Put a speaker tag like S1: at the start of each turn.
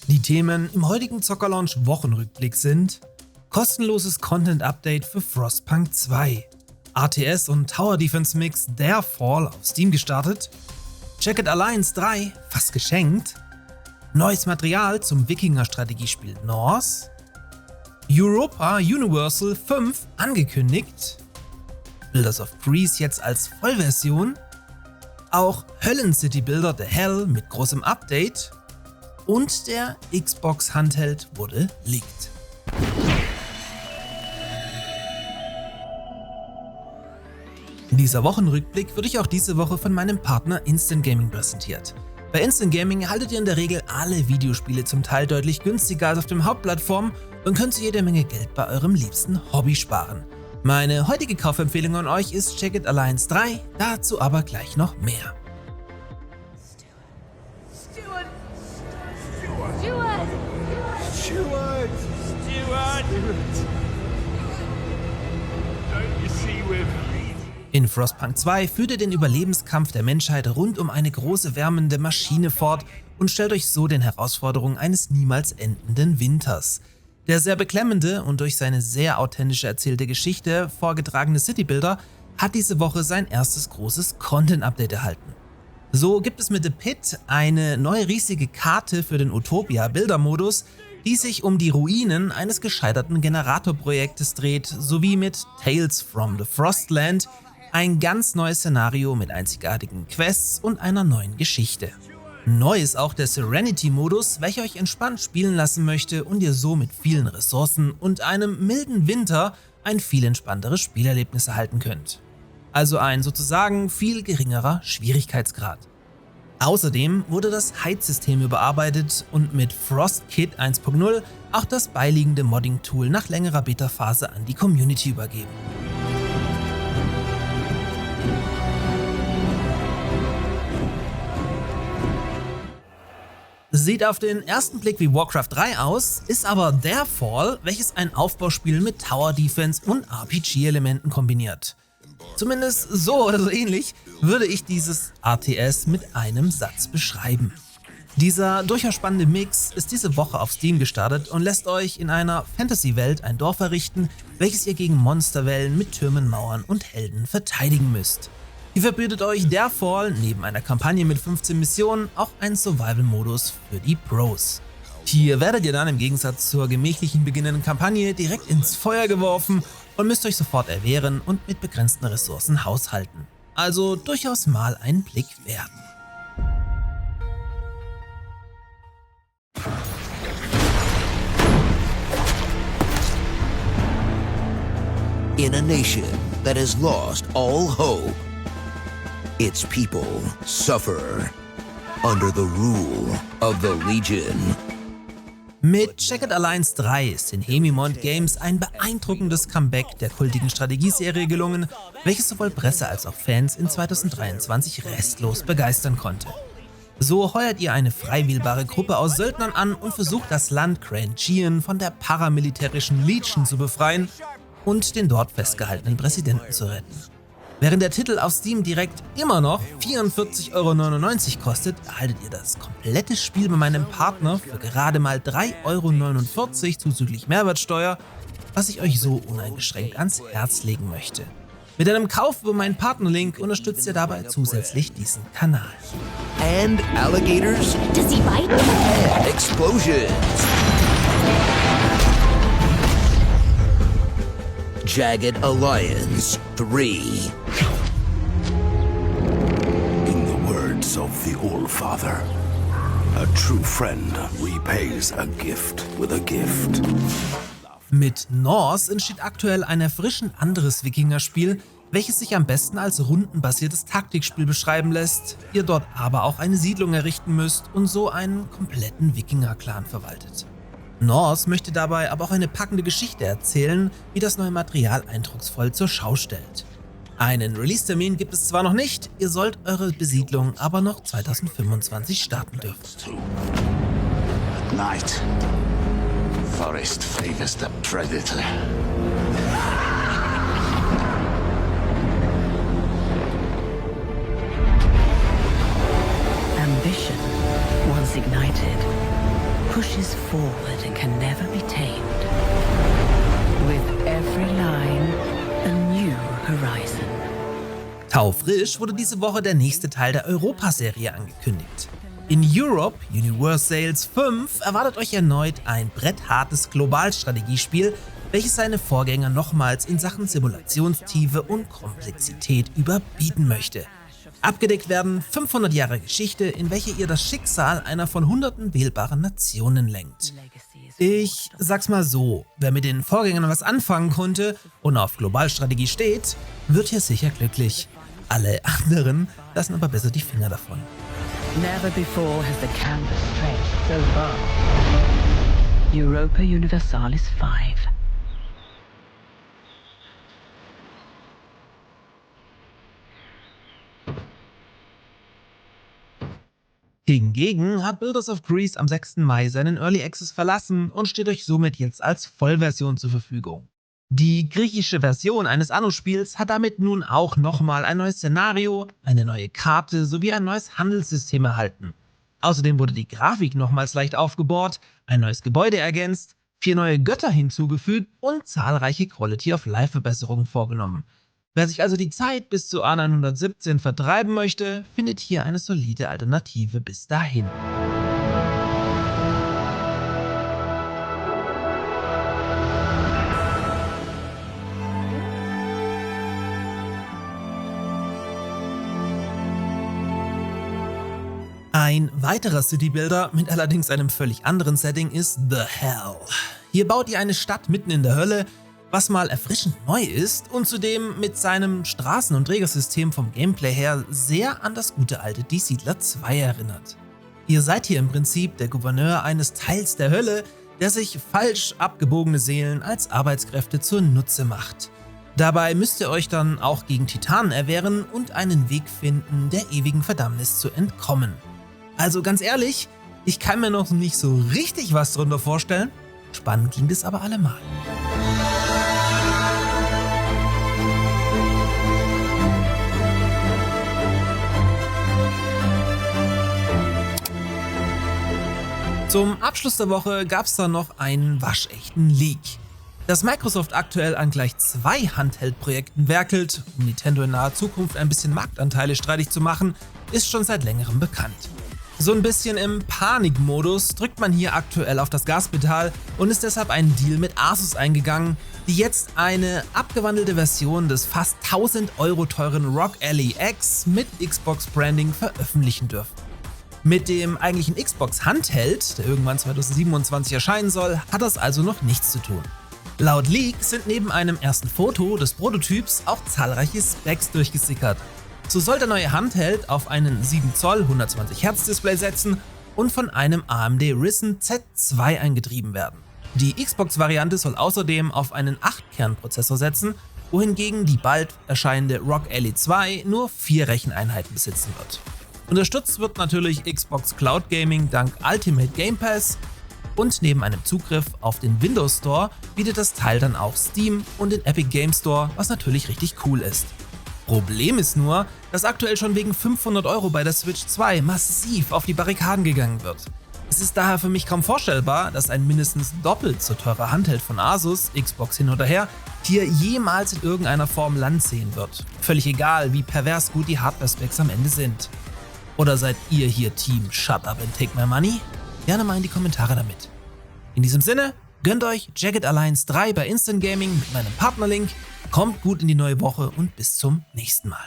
S1: Die Themen im heutigen Zockerlaunch Wochenrückblick sind: kostenloses Content-Update für Frostpunk 2, RTS und Tower Defense Mix Der Fall auf Steam gestartet, Jagged Alliance 3 fast geschenkt, neues Material zum Wikinger-Strategiespiel Norse, Europa Universal 5 angekündigt, Builders of Greece jetzt als Vollversion, auch Höllen-City Builder The Hell mit großem Update und der Xbox Handheld wurde leaked. Dieser Wochenrückblick wird euch auch diese Woche von meinem Partner Instant Gaming präsentiert. Bei Instant Gaming erhaltet ihr in der Regel alle Videospiele zum Teil deutlich günstiger als auf den Hauptplattformen und könnt so jede Menge Geld bei eurem liebsten Hobby sparen. Meine heutige Kaufempfehlung an euch ist Jagged Alliance 3, dazu aber gleich noch mehr. In Frostpunk 2 führt ihr den Überlebenskampf der Menschheit rund um eine große wärmende Maschine fort und stellt euch so den Herausforderungen eines niemals endenden Winters. Der sehr beklemmende und durch seine sehr authentische erzählte Geschichte vorgetragene Citybuilder hat diese Woche sein erstes großes Content-Update erhalten. So gibt es mit The Pit eine neue riesige Karte für den Utopia-Bilder-Modus, die sich um die Ruinen eines gescheiterten Generatorprojektes dreht, sowie mit Tales from the Frostland ein ganz neues Szenario mit einzigartigen Quests und einer neuen Geschichte. Neu ist auch der Serenity-Modus, welcher euch entspannt spielen lassen möchte und ihr so mit vielen Ressourcen und einem milden Winter ein viel entspannteres Spielerlebnis erhalten könnt. Also ein sozusagen viel geringerer Schwierigkeitsgrad. Außerdem wurde das Heizsystem überarbeitet und mit FrostKit 1.0 auch das beiliegende Modding-Tool nach längerer Beta-Phase an die Community übergeben. Sieht auf den ersten Blick wie Warcraft 3 aus, ist aber Der Fall, welches ein Aufbauspiel mit Tower Defense und RPG-Elementen kombiniert. Zumindest so oder so ähnlich würde ich dieses RTS mit einem Satz beschreiben. Dieser durchaus spannende Mix ist diese Woche auf Steam gestartet und lässt euch in einer Fantasy-Welt ein Dorf errichten, welches ihr gegen Monsterwellen mit Türmen, Mauern und Helden verteidigen müsst. Hier verbietet euch Der Fall neben einer Kampagne mit 15 Missionen auch einen Survival-Modus für die Pros. Hier werdet ihr dann im Gegensatz zur gemächlichen beginnenden Kampagne direkt ins Feuer geworfen und müsst euch sofort erwehren und mit begrenzten Ressourcen haushalten. Also durchaus mal ein Blick wert.
S2: In a nation that has lost all hope, its people suffer under the rule of the Legion.
S1: Mit Jagged Alliance 3 ist den Hemimont Games ein beeindruckendes Comeback der kultigen Strategieserie gelungen, welches sowohl Presse als auch Fans in 2023 restlos begeistern konnte. So heuert ihr eine frei wählbare Gruppe aus Söldnern an und versucht das Land Cranchian von der paramilitärischen Legion zu befreien und den dort festgehaltenen Präsidenten zu retten. Während der Titel auf Steam direkt immer noch 44,99 € kostet, erhaltet ihr das komplette Spiel bei meinem Partner für gerade mal 3,49 € zuzüglich Mehrwertsteuer, was ich euch so uneingeschränkt ans Herz legen möchte. Mit einem Kauf über meinen Partnerlink unterstützt ihr dabei zusätzlich diesen Kanal.
S2: And alligators.
S3: Does he bite?
S2: And explosions. Jagged Alliance 3.
S4: In the words of the All-Father, a true friend repays a gift with a gift.
S1: Mit Norse entsteht aktuell ein erfrischend anderes Wikingerspiel, welches sich am besten als rundenbasiertes Taktikspiel beschreiben lässt, ihr dort aber auch eine Siedlung errichten müsst und so einen kompletten Wikinger-Clan verwaltet. Norse möchte dabei aber auch eine packende Geschichte erzählen, wie das neue Material eindrucksvoll zur Schau stellt. Einen Release-Termin gibt es zwar noch nicht, ihr sollt eure Besiedlung aber noch 2025 starten dürfen.
S5: At night, forest favors the predator.
S6: Ambition, once ignited,
S3: pushes forward and can never be tamed. With every line, a new horizon.
S1: Taufrisch wurde diese Woche der nächste Teil der Europa-Serie angekündigt. In Europe Universalis 5 erwartet euch erneut ein bretthartes Globalstrategiespiel, welches seine Vorgänger nochmals in Sachen Simulationstiefe und Komplexität überbieten möchte. Abgedeckt werden 500 Jahre Geschichte, in welcher ihr das Schicksal einer von hunderten wählbaren Nationen lenkt. Ich sag's mal so, wer mit den Vorgängern was anfangen konnte und auf Globalstrategie steht, wird hier sicher glücklich. Alle anderen lassen aber besser die Finger davon.
S3: Never before has the canvas stretched so far. Europa Universalis 5.
S1: Hingegen hat Builders of Greece am 6. Mai seinen Early Access verlassen und steht euch somit jetzt als Vollversion zur Verfügung. Die griechische Version eines Anno-Spiels hat damit nun auch nochmal ein neues Szenario, eine neue Karte sowie ein neues Handelssystem erhalten. Außerdem wurde die Grafik nochmals leicht aufgebohrt, ein neues Gebäude ergänzt, 4 neue Götter hinzugefügt und zahlreiche Quality-of-Life-Verbesserungen vorgenommen. Wer sich also die Zeit bis zu A917 vertreiben möchte, findet hier eine solide Alternative bis dahin. Ein weiterer Citybuilder mit allerdings einem völlig anderen Setting ist The Hell. Hier baut ihr eine Stadt mitten in der Hölle, was mal erfrischend neu ist und zudem mit seinem Straßen- und Trägersystem vom Gameplay her sehr an das gute alte Die Siedler 2 erinnert. Ihr seid hier im Prinzip der Gouverneur eines Teils der Hölle, der sich falsch abgebogene Seelen als Arbeitskräfte zunutze macht. Dabei müsst ihr euch dann auch gegen Titanen erwehren und einen Weg finden, der ewigen Verdammnis zu entkommen. Also ganz ehrlich, ich kann mir noch nicht so richtig was drunter vorstellen, spannend klingt es aber allemal. Zum Abschluss der Woche gab es dann noch einen waschechten Leak. Dass Microsoft aktuell an gleich 2 Handheld-Projekten werkelt, um Nintendo in naher Zukunft ein bisschen Marktanteile streitig zu machen, ist schon seit längerem bekannt. So ein bisschen im Panikmodus drückt man hier aktuell auf das Gaspedal und ist deshalb einen Deal mit Asus eingegangen, die jetzt eine abgewandelte Version des fast 1000 € teuren ROG Ally X mit Xbox-Branding veröffentlichen dürfen. Mit dem eigentlichen Xbox-Handheld, der irgendwann 2027 erscheinen soll, hat das also noch nichts zu tun. Laut Leak sind neben einem ersten Foto des Prototyps auch zahlreiche Specs durchgesickert. So soll der neue Handheld auf einen 7 Zoll 120 Hz Display setzen und von einem AMD Ryzen Z2 angetrieben werden. Die Xbox-Variante soll außerdem auf einen 8-Kern-Prozessor setzen, wohingegen die bald erscheinende ROG Ally 2 nur 4 Recheneinheiten besitzen wird. Unterstützt wird natürlich Xbox Cloud Gaming dank Ultimate Game Pass und neben einem Zugriff auf den Windows Store bietet das Teil dann auch Steam und den Epic Game Store, was natürlich richtig cool ist. Problem ist nur, dass aktuell schon wegen 500 € bei der Switch 2 massiv auf die Barrikaden gegangen wird. Es ist daher für mich kaum vorstellbar, dass ein mindestens doppelt so teurer Handheld von Asus, Xbox hin oder her, hier jemals in irgendeiner Form Land sehen wird. Völlig egal, wie pervers gut die Hardware-Specs am Ende sind. Oder seid ihr hier Team Shut Up and Take My Money? Gerne mal in die Kommentare damit. In diesem Sinne, gönnt euch Jagged Alliance 3 bei Instant Gaming mit meinem Partnerlink, kommt gut in die neue Woche und bis zum nächsten Mal.